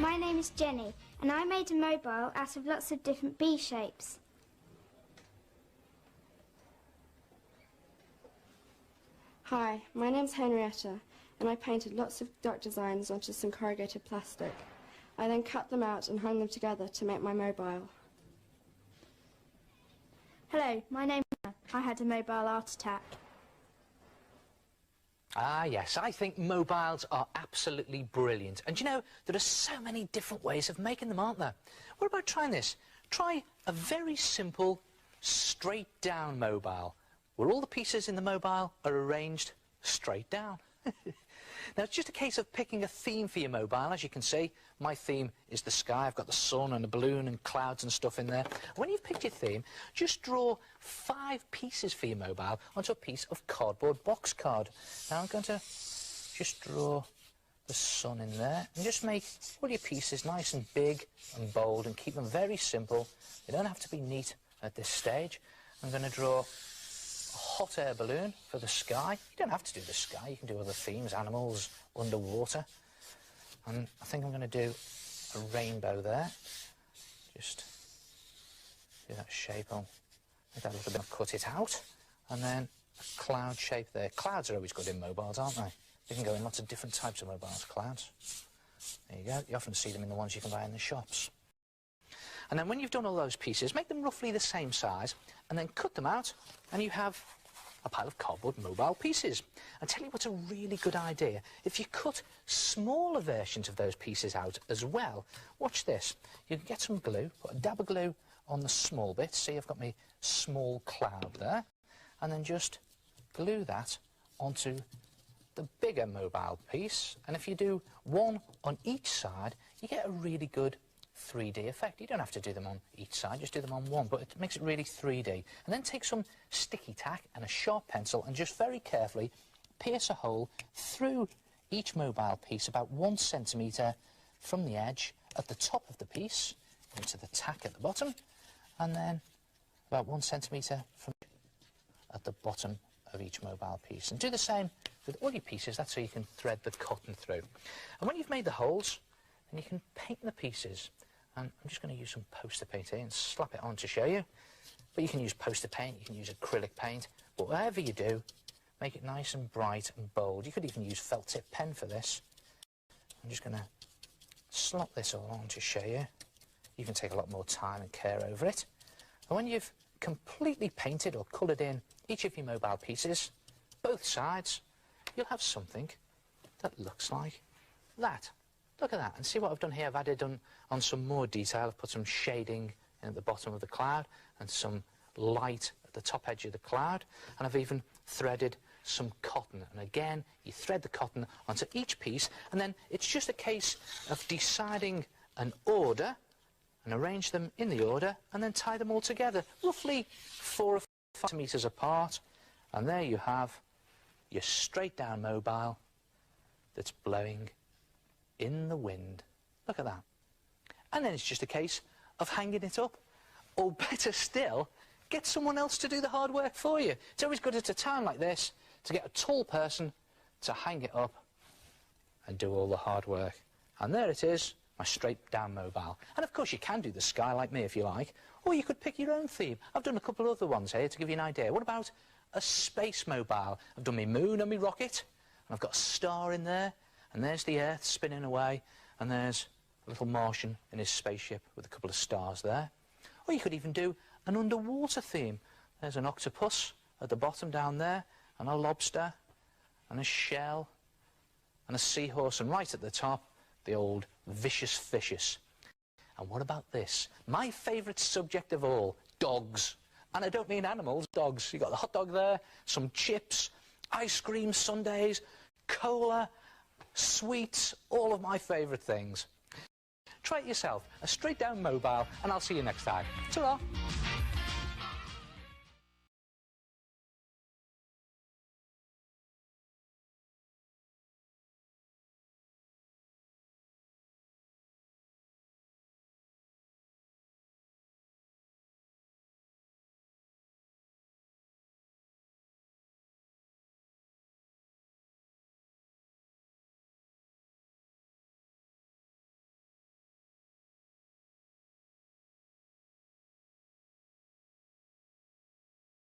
My name is Jenny, and I made a mobile out of lots of different bee shapes. Hi, my name's Henrietta, and I painted lots of duck designs onto some corrugated plastic. I then cut them out and hung them together to make my mobile. Hello, my name's Anna. I had a mobile art attack. Ah, yes, I think mobiles are absolutely brilliant. And you know, there are so many different ways of making them, aren't there? What about trying this? Try a very simple, straight-down mobile, where all the pieces in the mobile are arranged straight down. Now, it's just a case of picking a theme for your mobile. As you can see, my theme is the sky. I've got the sun and a balloon and clouds and stuff in there. When you've picked your theme, just draw 5 pieces for your mobile onto a piece of cardboard box card. Now, I'm going to just draw the sun in there and just make all your pieces nice and big and bold and keep them very simple. They don't have to be neat at this stage. I'm going to draw hot air balloon for the sky. You don't have to do the sky, you can do other themes, animals, underwater. And I think I'm going to do a rainbow there. Just do that shape. I'll make that a little bit, cut it out. And then a cloud shape there. Clouds are always good in mobiles, aren't they? They can go in lots of different types of mobiles, clouds. There you go. You often see them in the ones you can buy in the shops. And then when you've done all those pieces, make them roughly the same size, and then cut them out, and you have a pile of cardboard mobile pieces. And tell you what's a really good idea. If you cut smaller versions of those pieces out as well, watch this. You can get some glue, put a dab of glue on the small bit. See, I've got my small cloud there. And then just glue that onto the bigger mobile piece. And if you do one on each side, you get a really good 3D effect. You don't have to do them on each side, just do them on one, but it makes it really 3D. And then take some sticky tack and a sharp pencil and just very carefully pierce a hole through each mobile piece about 1 centimetre from the edge at the top of the piece into the tack at the bottom, and then about 1 centimetre from at the bottom of each mobile piece. And do the same with all your pieces. That's how you can thread the cotton through. And when you've made the holes, then you can paint the pieces. And I'm just going to use some poster paint here and slap it on to show you. But you can use poster paint, you can use acrylic paint, but whatever you do, make it nice and bright and bold. You could even use felt tip pen for this. I'm just going to slop this all on to show you. You can take a lot more time and care over it. And when you've completely painted or coloured in each of your mobile pieces, both sides, you'll have something that looks like that. Look at that, and see what I've done here. I've added on some more detail. I've put some shading in at the bottom of the cloud and some light at the top edge of the cloud, and I've even threaded some cotton. And again, you thread the cotton onto each piece, and then it's just a case of deciding an order and arrange them in the order and then tie them all together, roughly 4 or 5 centimetres apart, and there you have your straight down mobile that's blowing in the wind. Look at that. And then it's just a case of hanging it up, or better still, get someone else to do the hard work for you. It's always good at a time like this to get a tall person to hang it up and do all the hard work. And there it is, my straight down mobile. And of course you can do the sky like me if you like, or you could pick your own theme. I've done a couple of other ones here to give you an idea. What about a space mobile? I've done my moon and my rocket, and I've got a star in there, and there's the Earth spinning away, and there's a little Martian in his spaceship with a couple of stars there. Or you could even do an underwater theme. There's an octopus at the bottom down there, and a lobster, and a shell, and a seahorse, and right at the top, the old vicious fishes. And what about this? My favourite subject of all, dogs. And I don't mean animals, dogs. You've got the hot dog there, some chips, ice cream sundaes, cola, sweets, all of my favourite things. Try it yourself, a straight down mobile, and I'll see you next time. Ta-ra!